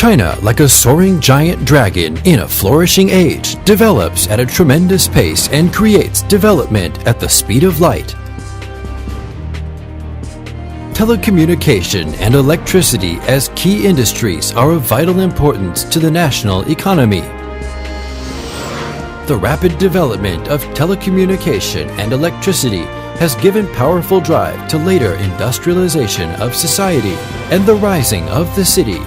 China, like a soaring giant dragon in a flourishing age, develops at a tremendous pace and creates development at the speed of light. Telecommunication and electricity as key industries are of vital importance to the national economy. The rapid development of telecommunication and electricity has given powerful drive to later industrialization of society and the rising of the city.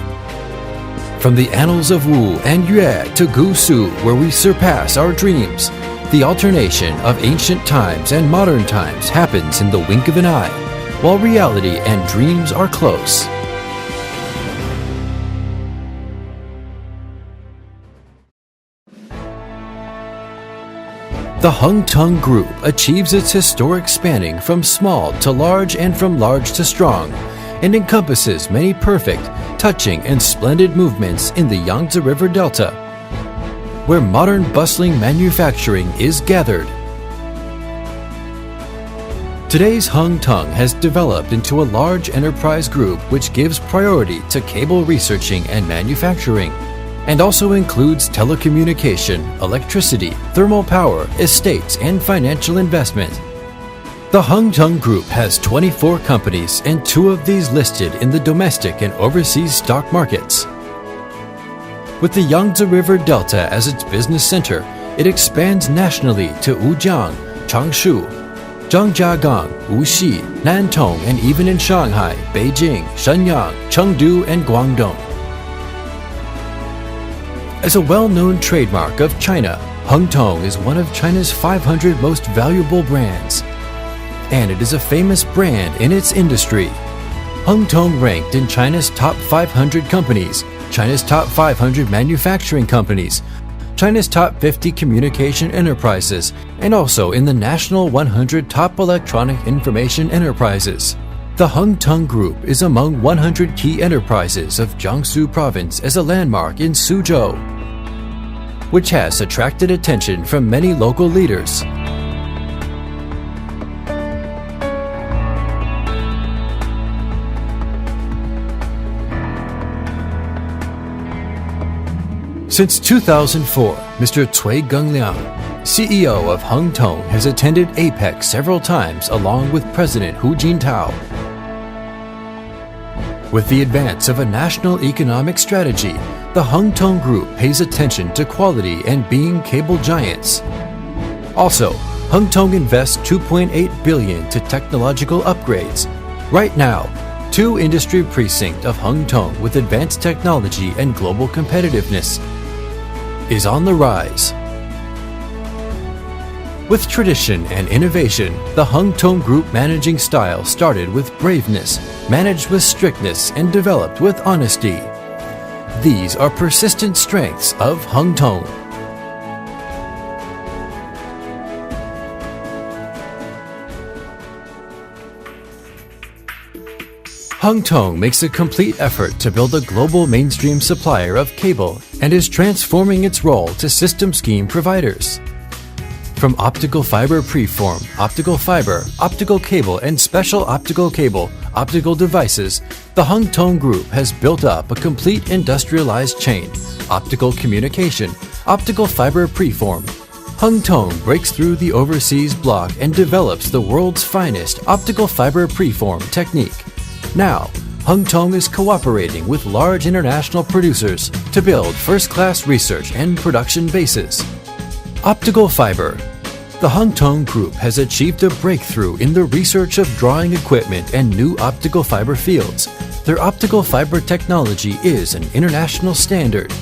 From the annals of Wu and Yue to Gusu, where we surpass our dreams, the alternation of ancient times and modern times happens in the wink of an eye, while reality and dreams are close. The Hengtong Group achieves its historic spanning from small to large and from large to strong, and encompasses many perfect, touching and splendid movements in the Yangtze River Delta, where modern bustling manufacturing is gathered. Today's Hengtong has developed into a large enterprise group which gives priority to cable researching and manufacturing, and also includes telecommunication, electricity, thermal power, estates, and financial investment. The Hengtong Group has 24 companies, and 2 of these listed in the domestic and overseas stock markets. With the Yangtze River Delta as its business center, it expands nationally to Wujiang, Changshu, Zhangjiagang, Wuxi, Nantong, and even in Shanghai, Beijing, Shenyang, Chengdu, and Guangdong. As a well-known trademark of China, Hengtong is one of China's 500 most valuable brands, and it is a famous brand in its industry. Hengtong ranked in China's top 500 companies, China's top 500 manufacturing companies, China's top 50 communication enterprises, and also in the National 100 top electronic information enterprises. The Hengtong Group is among 100 key enterprises of Jiangsu Province as a landmark in Suzhou, which has attracted attention from many local leaders. Since 2004, Mr. Cui Gengliang, CEO of Hengtong, has attended APEC several times along with President Hu Jintao. With the advance of a national economic strategy, the Hengtong Group pays attention to quality and being cable giants. Also, Hengtong invests $2.8 billion to technological upgrades. Right now, 2 industry precincts of Hengtong with advanced technology and global competitiveness is on the rise. With tradition and innovation, the Hengtong Group managing style started with braveness, managed with strictness, and developed with honesty. These are persistent strengths of Hengtong. Hengtong makes a complete effort to build a global mainstream supplier of cable and is transforming its role to system scheme providers. From optical fiber preform, optical fiber, optical cable, and special optical cable, optical devices, the Hengtong Group has built up a complete industrialized chain, optical communication, optical fiber preform. Hengtong breaks through the overseas block and develops the world's finest optical fiber preform technique. Now, Hengtong is cooperating with large international producers to build first-class research and production bases. Optical fiber. The Hengtong Group has achieved a breakthrough in the research of drawing equipment and new optical fiber fields. Their optical fiber technology is an international standard.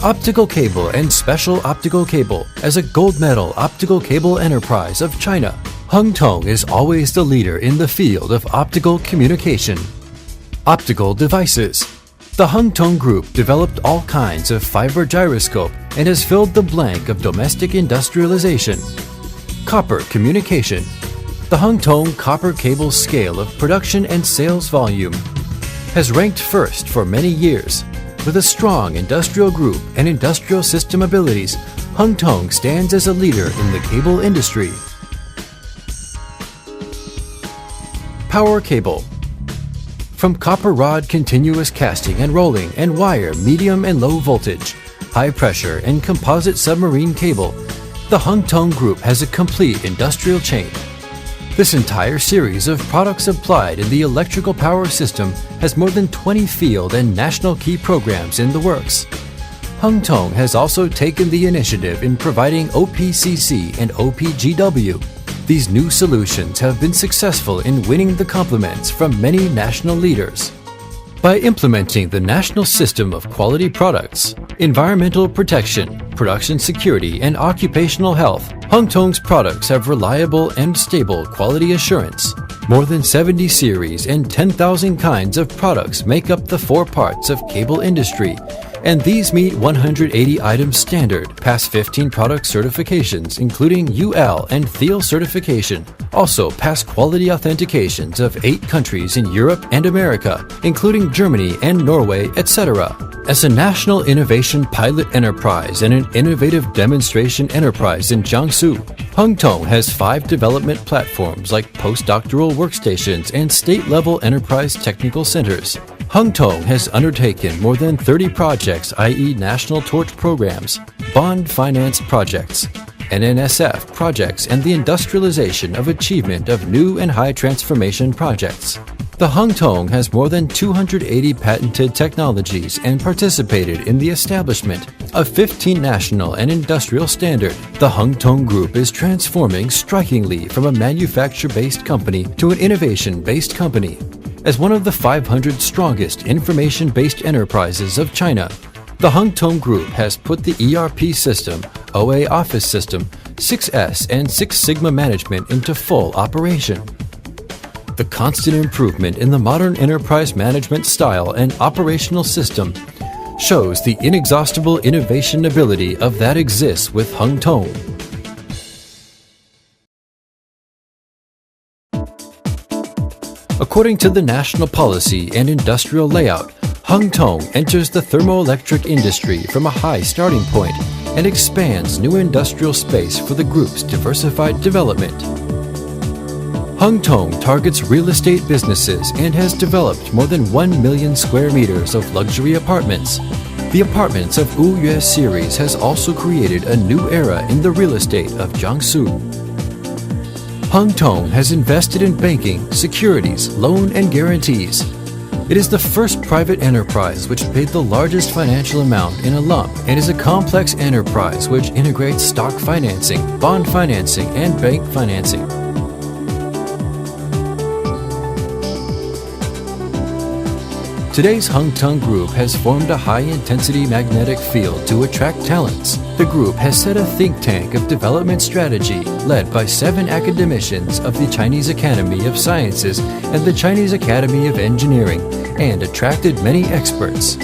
Optical cable and special optical cable. As a gold medal optical cable enterprise of China, Hengtong is always the leader in the field of optical communication. Optical devices. The Hengtong Group developed all kinds of fiber gyroscope and has filled the blank of domestic industrialization. Copper communication. The Hengtong copper cable scale of production and sales volume has ranked first for many years. With a strong industrial group and industrial system abilities, Hengtong stands as a leader in the cable industry. Power cable. From copper rod continuous casting and rolling and wire medium and low voltage, high pressure and composite submarine cable, the Hengtong Group has a complete industrial chain. This entire series of products applied in the electrical power system has more than 20 field and national key programs in the works. Hengtong has also taken the initiative in providing OPCC and OPGW. These new solutions have been successful in winning the compliments from many national leaders. By implementing the National System of Quality Products, Environmental Protection, Production Security, and Occupational Health, Hengtong's products have reliable and stable quality assurance. More than 70 series and 10,000 kinds of products make up the 4 parts of cable industry, and these meet 180 items standard, pass 15 product certifications including UL and THEOL certification, also pass quality authentications of 8 countries in Europe and America, including Germany and Norway, etc. As a national innovation pilot enterprise and an innovative demonstration enterprise in Jiangsu, Hengtong has 5 development platforms like postdoctoral workstations and state-level enterprise technical centers. Hengtong has undertaken more than 30 projects, i.e. National Torch Programs, Bond Finance Projects, NNSF projects, and the industrialization of achievement of new and high transformation projects. The Hengtong has more than 280 patented technologies and participated in the establishment of 15 national and industrial standards. The Hengtong Group is transforming strikingly from a manufacture-based company to an innovation-based company. As one of the 500 strongest information-based enterprises of China, the Hengtong Group has put the ERP system, OA Office System, 6S and 6 Sigma management into full operation. The constant improvement in the modern enterprise management style and operational system shows the inexhaustible innovation ability of that exists with Hengtong. According to the national policy and industrial layout, Hengtong enters the thermoelectric industry from a high starting point and expands new industrial space for the group's diversified development. Hengtong targets real estate businesses and has developed more than 1 million square meters of luxury apartments. The apartments of Wuyue series has also created a new era in the real estate of Jiangsu. Hengtong has invested in banking, securities, loan and guarantees. It is the first private enterprise which paid the largest financial amount in a lump and is a complex enterprise which integrates stock financing, bond financing, and bank financing. Today's Hengtong Group has formed a high-intensity magnetic field to attract talents. The group has set a think tank of development strategy led by 7 academicians of the Chinese Academy of Sciences and the Chinese Academy of Engineering and attracted many experts.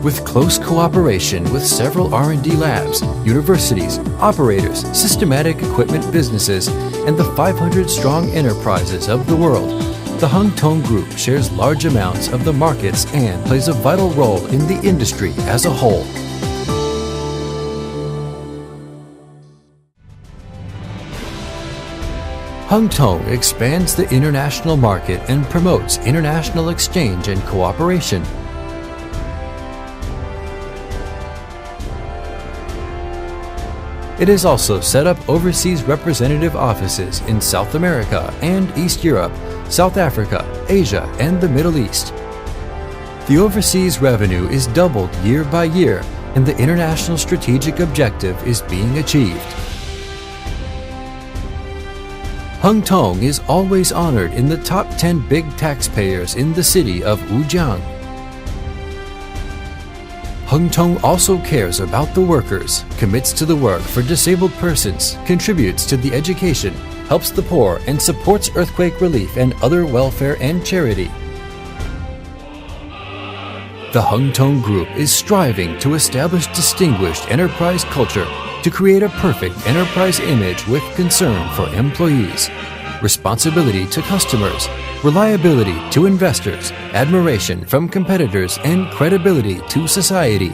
With close cooperation with several R&D labs, universities, operators, systematic equipment businesses, and the 500-strong enterprises of the world, the Hengtong Group shares large amounts of the markets and plays a vital role in the industry as a whole. Hengtong expands the international market and promotes international exchange and cooperation. It has also set up overseas representative offices in South America and East Europe, South Africa, Asia, and the Middle East. The overseas revenue is doubled year by year, and the international strategic objective is being achieved. Hengtong is always honored in the top 10 big taxpayers in the city of Wujiang. Hengtong also cares about the workers, commits to the work for disabled persons, contributes to the education, helps the poor, and supports earthquake relief and other welfare and charity. The Hengtong Group is striving to establish distinguished enterprise culture to create a perfect enterprise image with concern for employees, responsibility to customers, reliability to investors, admiration from competitors, and credibility to society.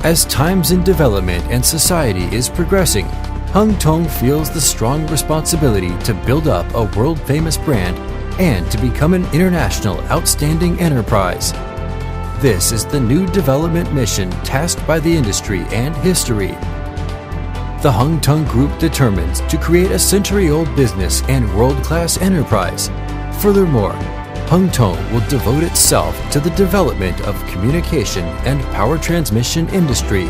As times in development and society is progressing, Hengtong feels the strong responsibility to build up a world-famous brand and to become an international outstanding enterprise. This is the new development mission tasked by the industry and history. The Hengtong Group determines to create a century-old business and world-class enterprise. Furthermore, Hengtong will devote itself to the development of communication and power transmission industry,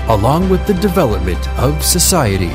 along with the development of society.